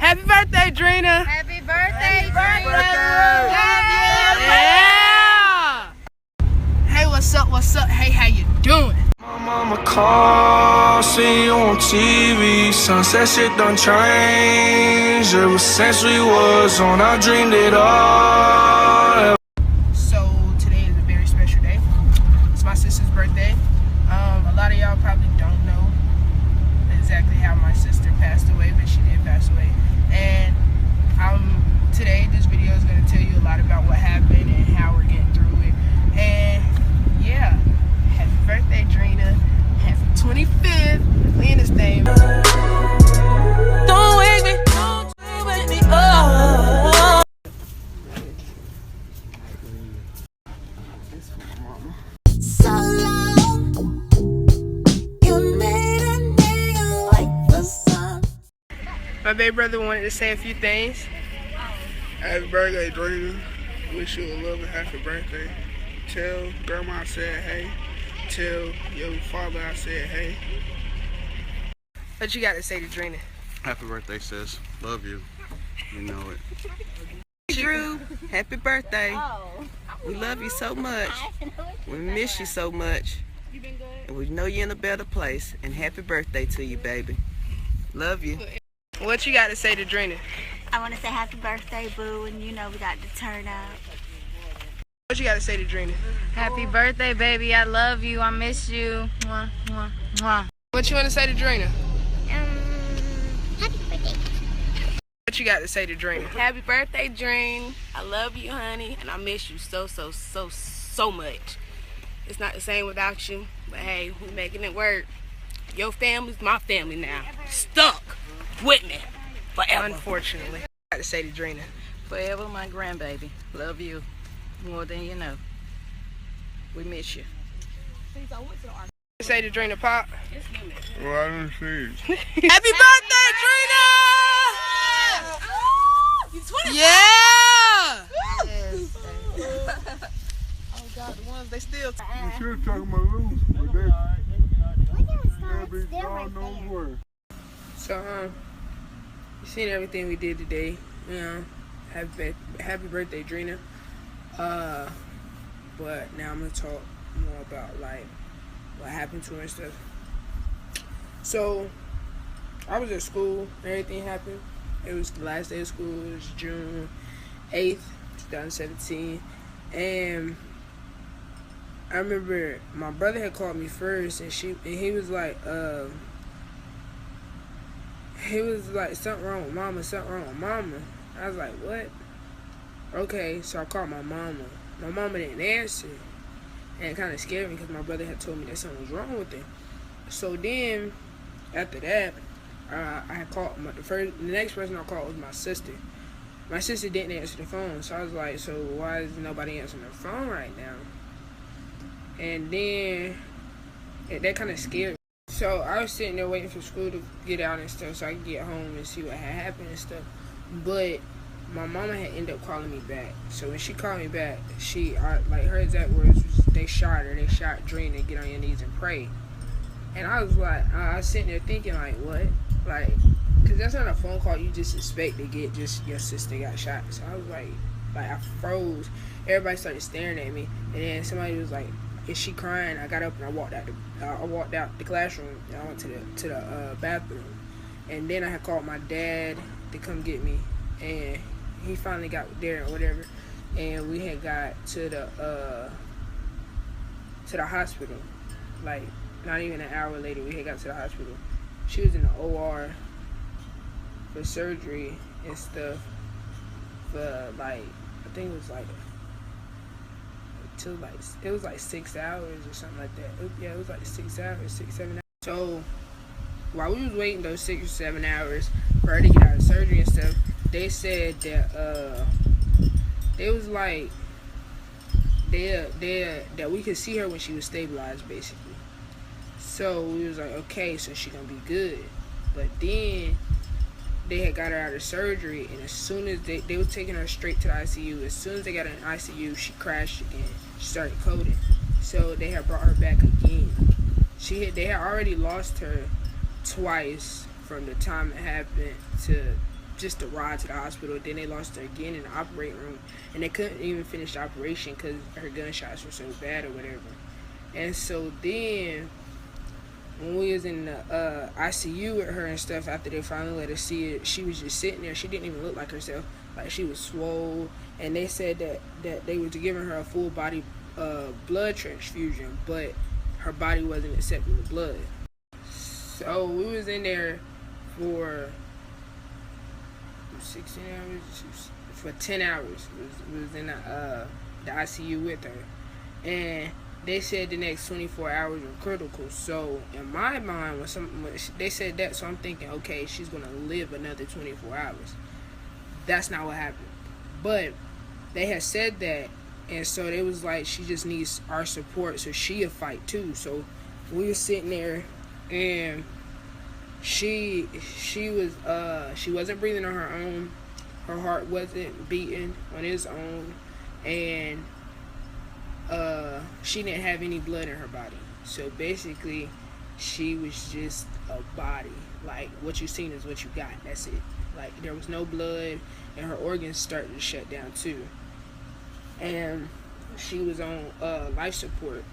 Happy birthday, Drina. Happy birthday, Yeah. Hey, what's up? Hey, how you doing? My mama call, see you on TV. Sunset shit done changed. Ever since we was on, I dreamed it all. So today is a very special day. It's my sister's birthday. A lot of y'all probably don't know exactly how my sister passed away, but she did pass away. And today this video is going to tell you a lot about what happened and how we're getting through it. And yeah, happy birthday, Drina. Happy 25th. We in this thing. Don't wake me, don't wake me up. So long, you made a nigga like the sun. My baby brother wanted to say a few things. Happy birthday, Droo. Wish you a love and happy birthday. Tell grandma I said hey. Tell your father I said hey. What you got to say to Drina? Happy birthday, sis. Love you. You know it. Drew, happy birthday. We love you so much. We miss you so much. And we know you're in a better place. And happy birthday to you, baby. Love you. What you got to say to Drina? I want to say happy birthday, boo, and you know we got to turn up. What you got to say to Drina? Happy birthday, baby. I love you. I miss you. Mwah, mwah, mwah. What you want to say to Drina? Happy birthday. What you got to say to Drina? Happy birthday, Dream. I love you, honey. And I miss you so much. It's not the same without you. But hey, we're making it work. Your family's my family now. Stuck with me forever. Unfortunately. What you got to say to Drina? Forever, my grandbaby. Love you more than you know. We miss you. Say to Drina, Pop. Well, I didn't see it. Happy birthday, Drina! Yeah! Oh God, the ones they still. You should talk about loose, but they'll be gone no more. So, you seen everything we did today. You know, happy birthday, Drina. But now I'm gonna talk more about like what happened to her and stuff. So, I was at school. Everything happened. It was the last day of school. It was June 8th, 2017, and I remember my brother had called me first, and he was like, something wrong with mama, something wrong with mama. I was like, what? Okay, so I called my mama. My mama didn't answer, and it kind of scared me because my brother had told me that something was wrong with her. So then, after that, I had called the next person I called was my sister. My sister didn't answer the phone, so I was like, so why is nobody answering the phone right now? And then that kind of scared me. So I was sitting there waiting for school to get out and stuff so I could get home and see what had happened and stuff. But my mama had ended up calling me back. So when she called me back, her exact words was, they shot Drina, get on your knees and pray. And I was like, I was sitting there thinking like, what? Like, cause that's not a phone call you just expect to get, just your sister got shot. So I was like I froze. Everybody started staring at me, and then somebody was like, is she crying? I got up and I walked out the classroom and I went to the bathroom. And then I had called my dad to come get me, and he finally got there or whatever, and we had got to the hospital. Like, not even an hour later, we had got to the hospital. She was in the OR for surgery and stuff for like, I think it was like it was like 6 hours or something like that. It was like 6 hours, 6-7 hours. So while we was waiting those 6 or 7 hours for her to get out of surgery and stuff, they said that they was like that we could see her when she was stabilized, basically. So we was like, okay, so she gonna be good. But then they had got her out of surgery, and as soon as they were taking her straight to the ICU, as soon as they got her in the ICU, she crashed again. She started coding. So they had brought her back again. They had already lost her twice from the time it happened to just the ride to the hospital. Then they lost her again in the operating room, and they couldn't even finish the operation because her gunshots were so bad or whatever. And so then when we was in the ICU with her and stuff, after they finally let her see it, she was just sitting there. She didn't even look like herself. Like, she was swole, and they said that they were giving her a full body blood transfusion, but her body wasn't accepting the blood. So we was in there for 16 hours, for 10 hours. We was in the ICU with her, and they said the next 24 hours were critical. So in my mind, when they said that, so I'm thinking, okay, she's gonna live another 24 hours. That's not what happened. But they had said that, and so they was like, she just needs our support, so she'll fight too. So we were sitting there, and she wasn't breathing on her own. Her heart wasn't beating on its own, and she didn't have any blood in her body. So basically, she was just a body. Like, what you seen is what you got. That's it. Like, there was no blood, and her organs started to shut down too. And she was on life support.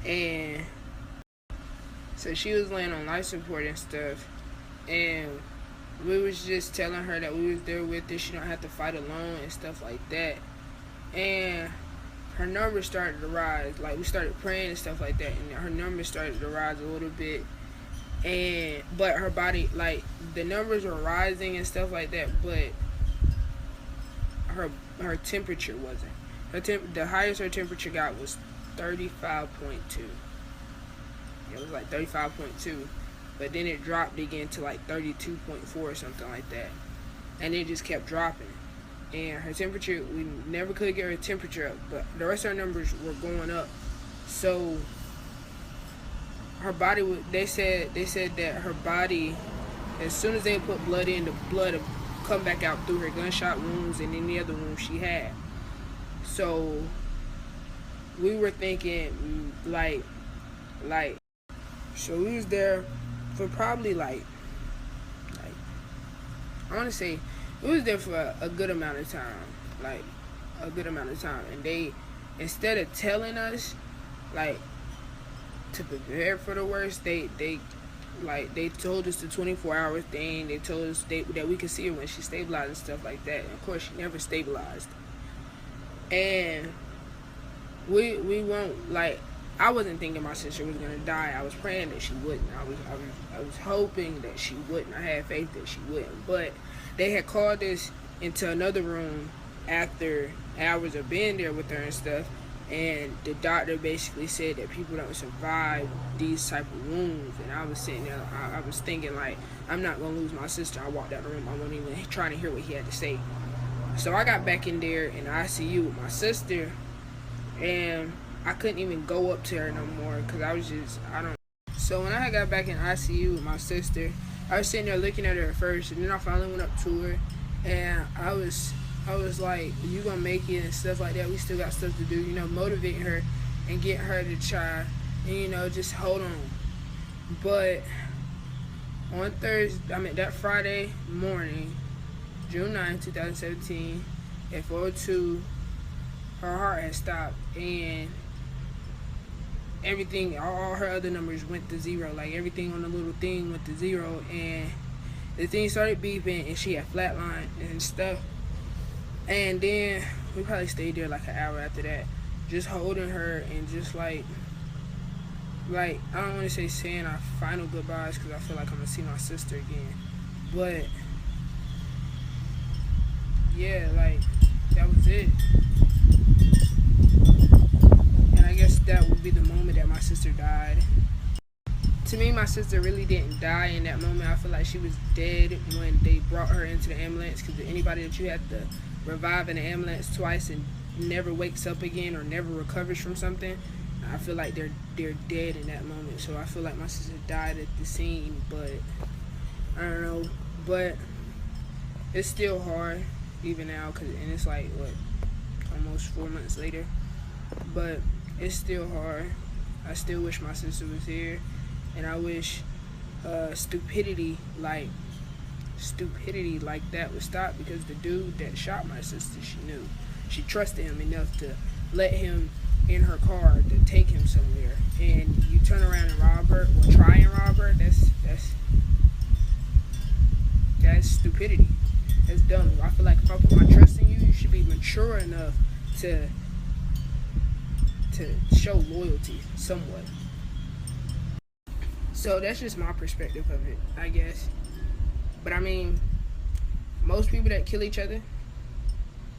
And so she was laying on life support and stuff. And we was just telling her that we was there with her. She don't have to fight alone and stuff like that. And her numbers started to rise. Like, we started praying and stuff like that, and her numbers started to rise a little bit. But her body, like, the numbers were rising and stuff like that, but her temperature wasn't. The highest her temperature got was 35.2. It was like 35.2, but then it dropped again to like 32.4 or something like that, and it just kept dropping. And her temperature, we never could get her temperature up, but the rest of her numbers were going up. So her body, they said that her body, as soon as they put blood in, the blood would come back out through her gunshot wounds and any other wounds she had. So we were thinking, like, so we was there for probably like I want to say we was there for a good amount of time, and they, instead of telling us like to prepare for the worst, they told us the 24-hour thing. They told us that we could see her when she stabilized and stuff like that. And of course, she never stabilized. And we won't, like, I wasn't thinking my sister was gonna die. I was praying that she wouldn't. I was hoping that she wouldn't. I had faith that she wouldn't. But they had called us into another room after hours of being there with her and stuff, and the doctor basically said that people don't survive these type of wounds. And I was sitting there, I was thinking, like, I'm not gonna lose my sister. I walked out of the room, I wasn't even trying to hear what he had to say. So I got back in there in the ICU with my sister, and I couldn't even go up to her no more because So when I got back in ICU with my sister, I was sitting there looking at her at first, and then I finally went up to her, and I was like, you gonna make it and stuff like that. We still got stuff to do, motivating her and get her to try and, just hold on. But on that Friday morning, June 9, 2017, at 4:02, her heart had stopped, and everything, all her other numbers went to zero. Like, everything on the little thing went to zero, and the thing started beeping, and she had flatlined and stuff. And then we probably stayed there like an hour after that, just holding her and just like I don't want to say saying our final goodbyes because I feel like I'm gonna see my sister again, but yeah, like, that was it. And I guess that would be the moment that my sister died. To me, my sister really didn't die in that moment. I feel like she was dead when they brought her into the ambulance, because anybody that you have to revive in the ambulance twice and never wakes up again or never recovers from something, I feel like they're dead in that moment. So I feel like my sister died at the scene, but I don't know. But it's still hard even now, and it's like, what, almost 4 months later. But it's still hard. I still wish my sister was here, and I wish stupidity, like stupidity like that would stop, because the dude that shot my sister, she trusted him enough to let him in her car to take him somewhere, and you turn around and rob her, or try and rob her. That's stupidity. That's dumb. I feel like if I put my trust in you, you should be mature enough to show loyalty somewhat. So that's just my perspective of it, I guess. But I mean, most people that kill each other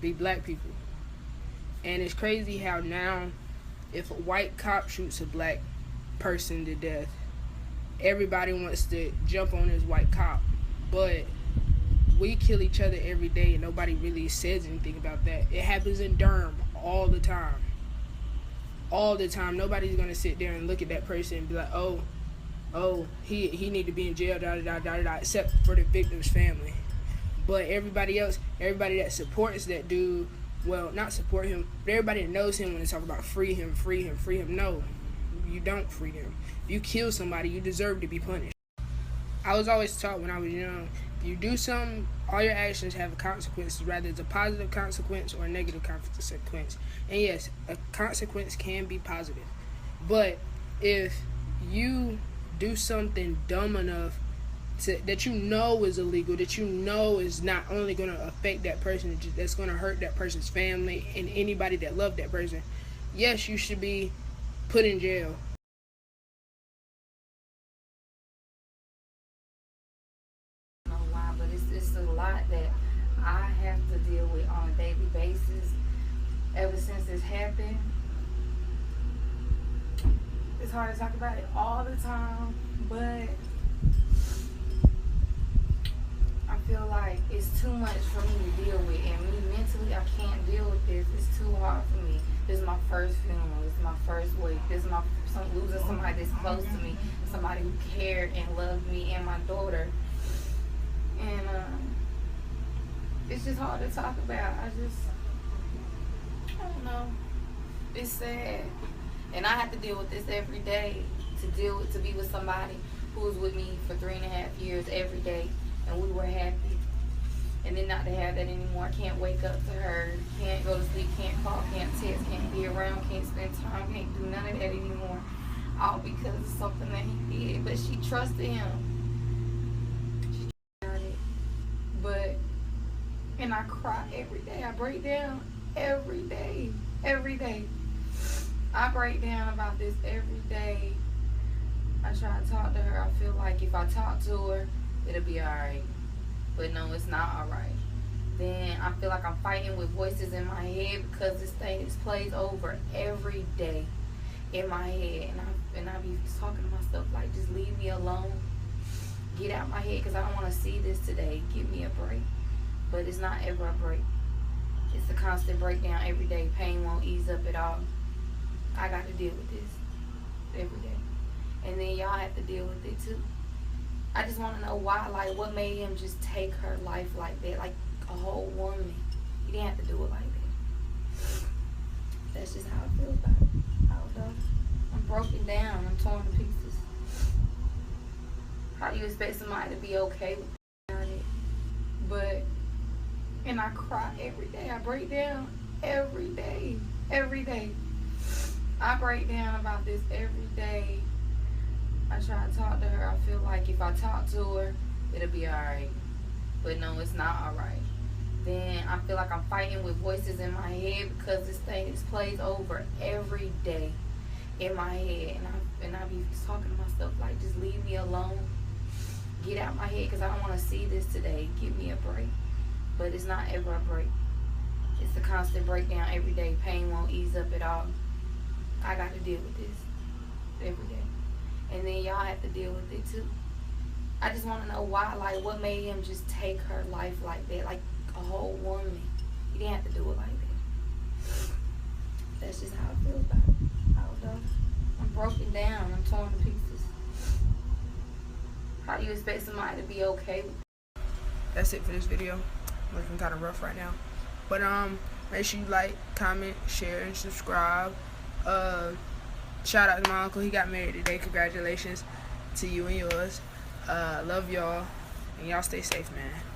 be black people. And it's crazy how now, if a white cop shoots a black person to death, everybody wants to jump on this white cop. But we kill each other every day and nobody really says anything about that. It happens in Durham all the time. All the time. Nobody's gonna sit there and look at that person and be like, oh, he need to be in jail, except for the victim's family. But everybody else, everybody that supports that dude, well, not support him, but everybody that knows him, when they talk about free him, no, you don't free him. If you kill somebody, you deserve to be punished. I was always taught when I was young, if you do something, all your actions have a consequence, whether it's a positive consequence or a negative consequence. And yes, a consequence can be positive. But if you do something dumb enough that you know is illegal, that you know is not only going to affect that person, that's going to hurt that person's family and anybody that loved that person, yes, you should be put in jail. It's a lot that I have to deal with on a daily basis ever since this happened. It's hard to talk about it all the time, but I feel like it's too much for me to deal with, and me mentally, I can't deal with this. It's too hard for me. This is my first funeral. This is my first wake. This is losing somebody that's close to me, somebody who cared and loved me and my daughter. And it's just hard to talk about. I don't know. It's sad. And I have to deal with this every day, to be with somebody who was with me for 3.5 years every day, and we were happy. And then not to have that anymore. I can't wake up to her, can't go to sleep, can't call, can't text, can't be around, can't spend time, can't do none of that anymore. All because of something that he did. But she trusted him. And I cry every day. I break down every day. I break down about this every day. I try to talk to her. I feel like if I talk to her, it'll be alright. But no, it's not alright. Then I feel like I'm fighting with voices in my head, because this plays over every day in my head. And I be talking to myself like, just leave me alone. Get out my head, because I don't want to see this today. Give me a break. But it's not ever a break. It's a constant breakdown every day. Pain won't ease up at all. I got to deal with this every day. And then y'all have to deal with it too. I just want to know why, like, what made him just take her life like that, like a whole woman. He didn't have to do it like that. That's just how I feel about it. I don't know. I'm broken down. I'm torn to pieces. How do you expect somebody to be okay with it? But, and I cry every day. I break down every day. I break down about this every day. I try to talk to her. I feel like if I talk to her, it'll be alright. But no, it's not alright. Then I feel like I'm fighting with voices in my head, because this plays over every day in my head. And I be talking to myself like, just leave me alone. Get out my head, because I don't want to see this today. Give me a break. But it's not ever a break. It's a constant breakdown every day. Pain won't ease up at all. I got to deal with this every day. And then y'all have to deal with it too. I just want to know why, like, what made him just take her life like that, like a whole woman. He didn't have to do it like that. That's just how I feel about it. I don't know. I'm broken down. I'm torn to pieces. How do you expect somebody to be okay with it? That's it for this video. I'm looking kind of rough right now. But make sure you like, comment, share, and subscribe. Shout out to my uncle. He got married today. Congratulations to you and yours. Love y'all. And y'all stay safe, man.